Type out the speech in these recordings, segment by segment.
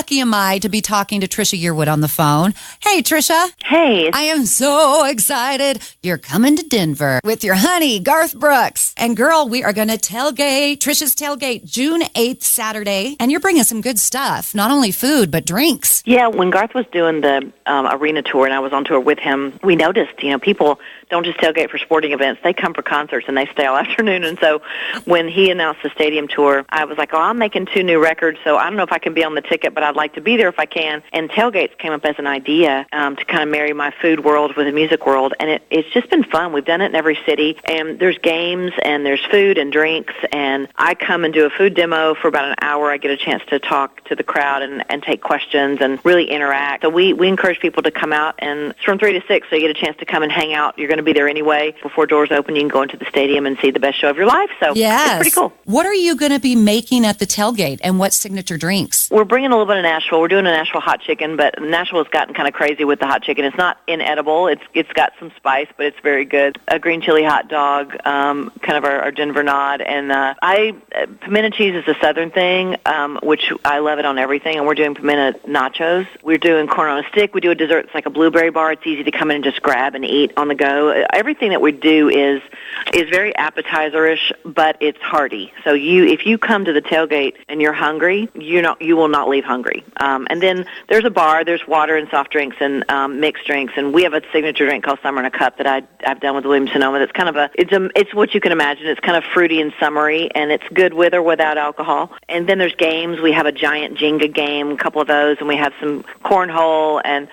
lucky am I to be talking to Trisha Yearwood on the phone. Hey, Trisha. Hey. I am so excited. You're coming to Denver with your honey, Garth Brooks. And girl, we are going to tailgate, Trisha's Tailgate, June 8th, Saturday. And you're bringing some good stuff, not only food, but drinks. Yeah, when Garth was doing the arena tour and I was on tour with him, we noticed, people don't just tailgate for sporting events. They come for concerts and they stay all afternoon. And so when he announced the stadium tour, I was like, I'm making 2 new records, so I don't know if I can be on the ticket, but I'd like to be there if I can. And tailgates came up as an idea to kind of marry my food world with the music world. And it's just been fun. We've done it in every city. And there's games and there's food and drinks. And I come and do a food demo for about an hour. I get a chance to talk to the crowd and take questions and really interact. So we encourage people to come out, and it's from 3 to 6, so you get a chance to come and hang out. You're going to be there anyway. Before doors open, you can go into the stadium and see the best show of your life. So yes. It's pretty cool. What are you going to be making at the tailgate, and what signature drinks? We're bringing a little bit of Nashville. We're doing a Nashville hot chicken, but Nashville has gotten kind of crazy with the hot chicken. It's not inedible. It's got some spice, but it's very good. A green chili hot dog, kind of our Denver nod. And pimento cheese is a southern thing, which I love it on everything, and we're doing pimento nachos. We're doing corn on a stick. We do a dessert. It's like a blueberry bar. It's easy to come in and just grab and eat on the go. Everything that we do is very appetizer-ish, but it's hearty. So if you come to the tailgate and you're hungry, you will not leave hungry. And then there's a bar. There's water and soft drinks and mixed drinks, and we have a signature drink called Summer in a Cup that I've done with Williams Sonoma. That's kind of it's what you can imagine. It's kind of fruity and summery, and it's good with or without alcohol. And then there's games. We have a giant Jenga game, a couple of those, and we have some cornhole and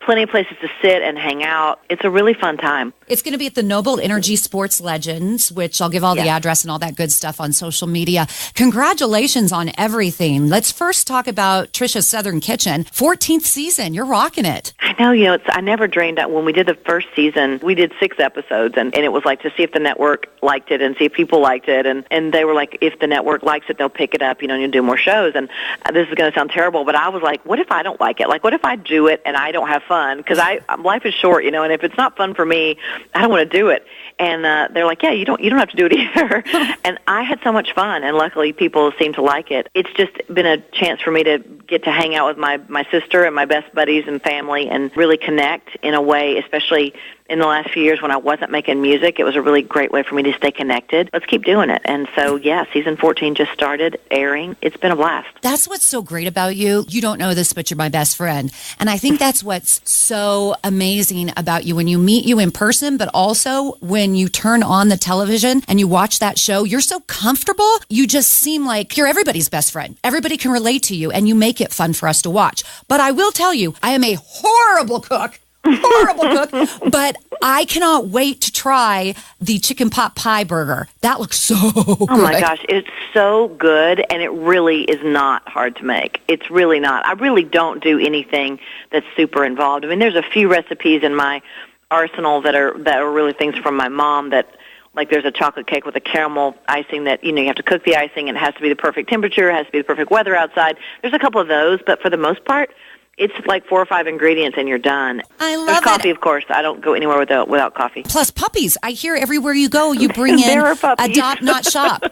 plenty of places to sit and hang out. It's a really fun time. It's going to be at the Noble Energy Sports Legends, which I'll give all the address and all that good stuff on social media. Congratulations on everything. Let's first talk about Trisha's Southern Kitchen. 14th season. You're rocking it. I know, I never dreamed that when we did the first season, we did 6 episodes, and it was like to see if the network liked it and see if people liked it. And they were like, if the network likes it, they'll pick it up, and you'll do more shows. And this is going to sound terrible, but I was like, what if I don't like it? Like, what if I do it and I don't have fun? Because life is short, and if it's not fun for me, I don't want to do it. And they're like, yeah, you don't have to do it either. And I had so much fun, and luckily people seem to like it. It's just been a chance for me to get to hang out with my sister and my best buddies and family and really connect in a way, especially in the last few years when I wasn't making music. It was a really great way for me to stay connected. Let's keep doing it. And so, season 14 just started airing. It's been a blast. That's what's so great about you. You don't know this, but you're my best friend. And I think that's what's so amazing about you when you meet you in person, but also when you turn on the television and you watch that show, you're so comfortable. You just seem like you're everybody's best friend. Everybody can relate to you, and you make it fun for us to watch. But I will tell you, I am a horrible cook, but I cannot wait to try the chicken pot pie burger. That looks so good. Oh my gosh, it's so good, and it really is not hard to make. It's really not. I really don't do anything that's super involved. I mean, there's a few recipes in my arsenal that are really things from my mom that, like, there's a chocolate cake with a caramel icing that, you have to cook the icing, and it has to be the perfect temperature, it has to be the perfect weather outside. There's a couple of those, but for the most part, it's like 4 or 5 ingredients and you're done. I love There's coffee, of course. I don't go anywhere without coffee. Plus puppies. I hear everywhere you go, you bring in adopt, not shop.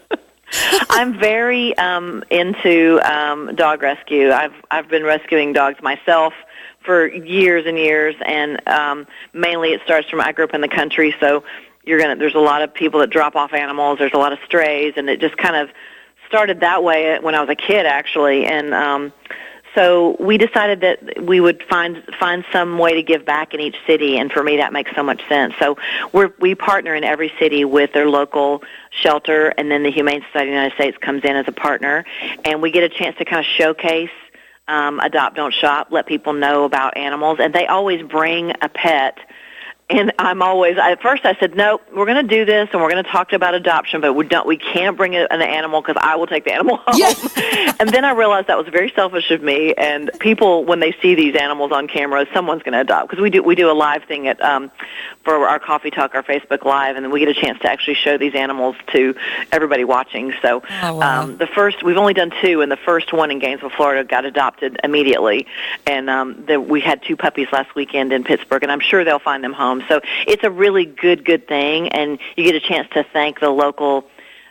I'm very into dog rescue. I've been rescuing dogs myself for years and years, and mainly it starts from I grew up in the country, so there's a lot of people that drop off animals. There's a lot of strays, and it just kind of started that way when I was a kid, actually, and so we decided that we would find some way to give back in each city, and for me that makes so much sense. So we partner in every city with their local shelter, and then the Humane Society of the United States comes in as a partner, and we get a chance to kind of showcase adopt, don't shop, let people know about animals, and they always bring a pet. And at first I said, no, we're going to do this, and we're going to talk about adoption, but we can't bring an animal because I will take the animal home. Yeah. And then I realized that was very selfish of me, and people, when they see these animals on camera, someone's going to adopt, because we do a live thing for our Coffee Talk, our Facebook Live, and then we get a chance to actually show these animals to everybody watching. So we've only done 2, and the first one in Gainesville, Florida, got adopted immediately, and we had 2 puppies last weekend in Pittsburgh, and I'm sure they'll find them home. So it's a really good thing, and you get a chance to thank the local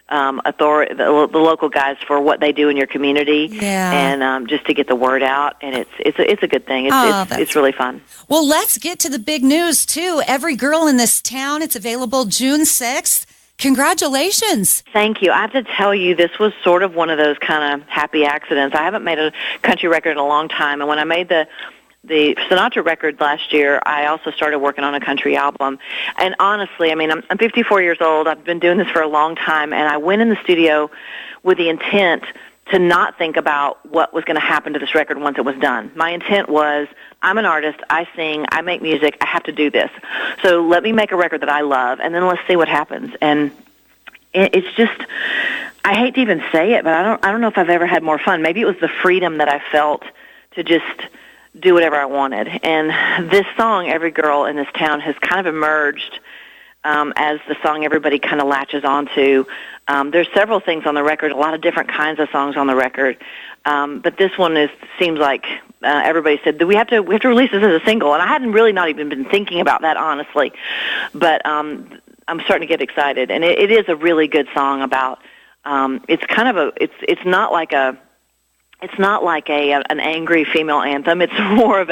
the local guys for what they do in your community, yeah. and just to get the word out, and it's a good thing. It's really fun. Well, let's get to the big news too. Every Girl in This Town. It's available June 6th. Congratulations. Thank you. I have to tell you, this was sort of one of those kind of happy accidents. I haven't made a country record in a long time, and when I made the Sinatra record last year, I also started working on a country album. And honestly, I mean, I'm 54 years old. I've been doing this for a long time, and I went in the studio with the intent to not think about what was going to happen to this record once it was done. My intent was, I'm an artist, I sing, I make music, I have to do this. So let me make a record that I love, and then let's see what happens. And it's just, I hate to even say it, but I don't know if I've ever had more fun. Maybe it was the freedom that I felt to just do whatever I wanted. And this song, Every Girl in This Town, has kind of emerged as the song everybody kind of latches onto. There's several things on the record, a lot of different kinds of songs on the record, but this one seems like everybody said that we have to release this as a single, and I hadn't really not even been thinking about that, honestly, but I'm starting to get excited, and it is a really good song about. It's kind of it's not like an angry female anthem. It's more of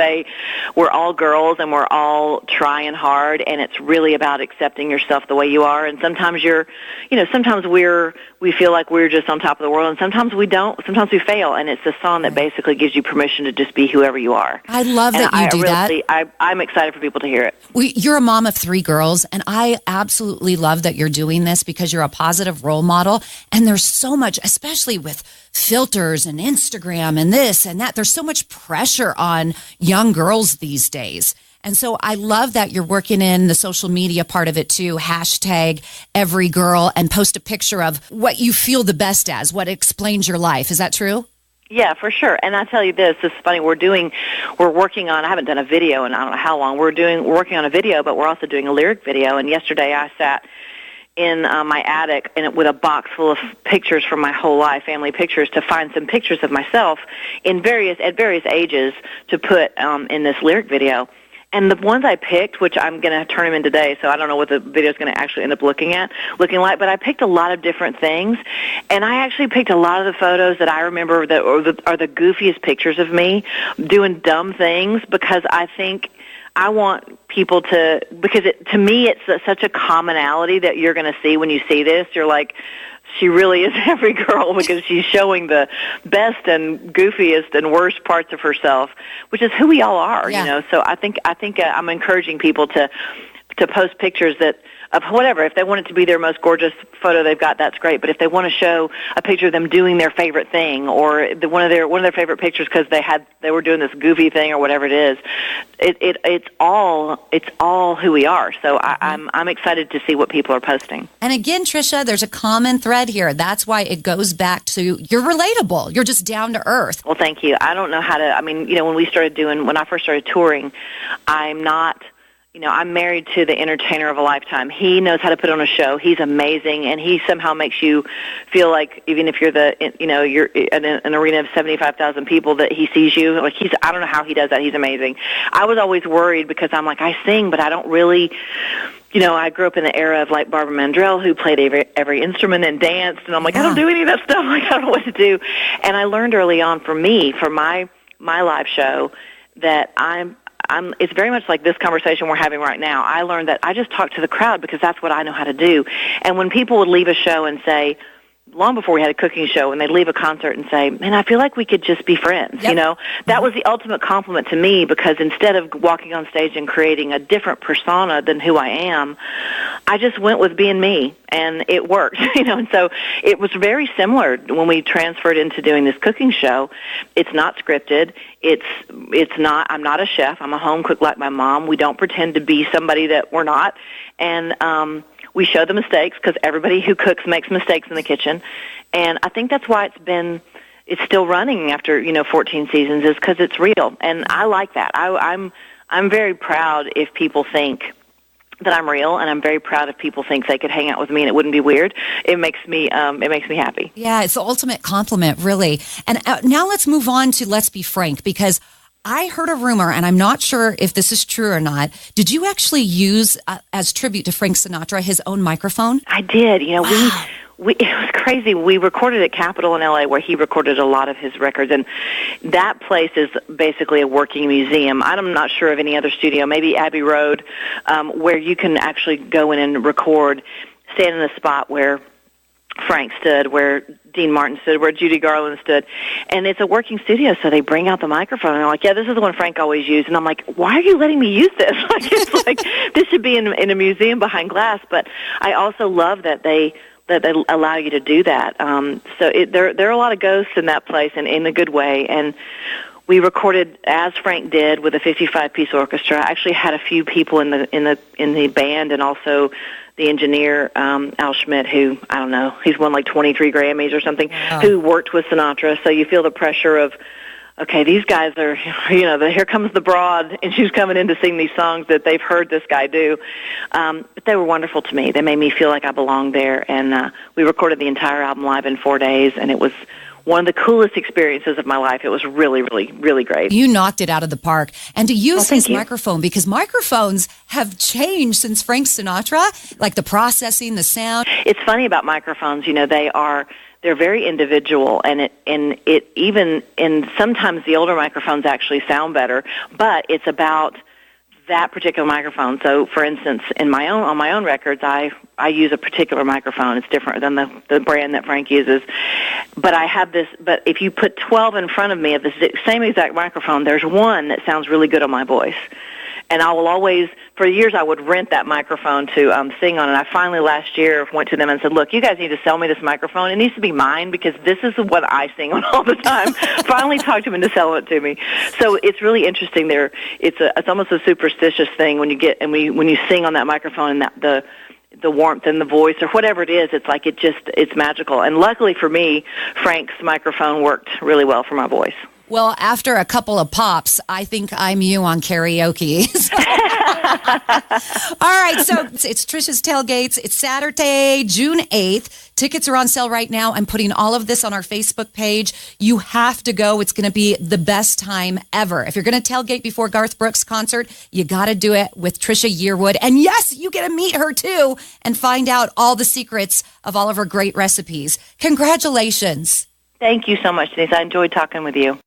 we're all girls and we're all trying hard, and it's really about accepting yourself the way you are. And sometimes sometimes we feel like we're just on top of the world, and sometimes we don't. Sometimes we fail, and it's a song that basically gives you permission to just be whoever you are. I love that you do that. I'm excited for people to hear it. You're a mom of 3 girls, and I absolutely love that you're doing this because you're a positive role model, and there's so much, especially with filters and Instagram and this and that. There's so much pressure on young girls these days. And so I love that you're working in the social media part of it too. Hashtag Every Girl, and post a picture of what you feel the best as, what explains your life. Is that true? Yeah, for sure. And I tell you this is funny. We're working on, I haven't done a video in I don't know how long. We're working on a video, but we're also doing a lyric video. And yesterday I sat in my attic with a box full of pictures from my whole life, family pictures, to find some pictures of myself at various ages to put in this lyric video. And the ones I picked, which I'm going to turn them in today, so I don't know what the video is going to actually end up looking like, but I picked a lot of different things, and I actually picked a lot of the photos that I remember that are the goofiest pictures of me doing dumb things, because I think I want people to, because to me it's such a commonality that you're going to see when you see this. You're like, she really is every girl, because she's showing the best and goofiest and worst parts of herself, which is who we all are, So I think I'm encouraging people to post pictures of whatever. If they want it to be their most gorgeous photo they've got, that's great. But if they want to show a picture of them doing their favorite thing, or one of their favorite pictures because they were doing this goofy thing or whatever it is, it's all who we are. So I'm excited to see what people are posting. And again, Trisha, there's a common thread here. That's why it goes back to you're relatable. You're just down to earth. Well, thank you. I don't know how to. I mean, when I first started touring, I'm not. I'm married to the entertainer of a lifetime. He knows how to put on a show. He's amazing, and he somehow makes you feel like, even if you're you're in an arena of 75,000 people, that he sees you. Like I don't know how he does that. He's amazing. I was always worried because I'm like, I sing, but I don't really. I grew up in the era of like Barbara Mandrell, who played every instrument and danced, and I'm like, I don't do any of that stuff. Like, I don't know what to do. And I learned early on for my live show that it's very much like this conversation we're having right now. I learned that I just talk to the crowd because that's what I know how to do. And when people would leave a show and say, long before we had a cooking show, and they'd leave a concert and say, man, I feel like we could just be friends, That was the ultimate compliment to me, because instead of walking on stage and creating a different persona than who I am, I just went with being me, and it worked, And so it was very similar when we transferred into doing this cooking show. It's not scripted. It's not. I'm not a chef. I'm a home cook like my mom. We don't pretend to be somebody that we're not, and we show the mistakes, because everybody who cooks makes mistakes in the kitchen. And I think that's why it's still running after 14 seasons, is because it's real, and I like that. I'm very proud if people think that I'm real, and I'm very proud if people think they could hang out with me and it wouldn't be weird. It makes me happy. Yeah, it's the ultimate compliment, really. And now let's move on to Let's Be Frank, because I heard a rumor, and I'm not sure if this is true or not. Did you actually use, as tribute to Frank Sinatra, his own microphone? I did. Wow. it was crazy. We recorded at Capitol in L.A., where he recorded a lot of his records, and that place is basically a working museum. I'm not sure of any other studio, maybe Abbey Road, where you can actually go in and record, stand in a spot where Frank stood, where Dean Martin stood, where Judy Garland stood, and it's a working studio, so they bring out the microphone, and they're like, yeah, this is the one Frank always used, and I'm like, why are you letting me use this? Like, it's like, this should be in a museum behind glass, but I also love that they allow you to do that. There are a lot of ghosts in that place, and in a good way, and we recorded as Frank did with a 55-piece orchestra. I actually had a few people in the band, and also the engineer, Al Schmidt, who, I don't know, he's won like 23 Grammys or something, wow, who worked with Sinatra. So you feel the pressure of, okay, these guys are, here comes the broad, and she's coming in to sing these songs that they've heard this guy do. But they were wonderful to me. They made me feel like I belonged there. And we recorded the entire album live in 4 days, and it was one of the coolest experiences of my life. It was really, really, really great. You knocked it out of the park. And to use his microphone, because microphones have changed since Frank Sinatra, like the processing, the sound. It's funny about microphones, they're very individual, and sometimes the older microphones actually sound better, but it's about that particular microphone. So, for instance, on my own records, I use a particular microphone. It's different than the brand that Frank uses. But I have this. But if you put 12 in front of me of the same exact microphone, there's one that sounds really good on my voice. And I will always, for years, I would rent that microphone to sing on. And I finally last year went to them and said, look, you guys need to sell me this microphone. It needs to be mine because this is what I sing on all the time. Finally talked to them into selling it to me. So it's really interesting. It's almost a superstitious thing when you sing on that microphone, and the warmth in the voice or whatever it is. It's like it's magical. And luckily for me, Frank's microphone worked really well for my voice. Well, after a couple of pops, I think I'm you on karaoke. All right, so it's Trisha's Tailgates. It's Saturday, June 8th. Tickets are on sale right now. I'm putting all of this on our Facebook page. You have to go. It's going to be the best time ever. If you're going to tailgate before Garth Brooks' concert, you got to do it with Trisha Yearwood. And yes, you get to meet her too and find out all the secrets of all of her great recipes. Congratulations. Thank you so much, Denise. I enjoyed talking with you.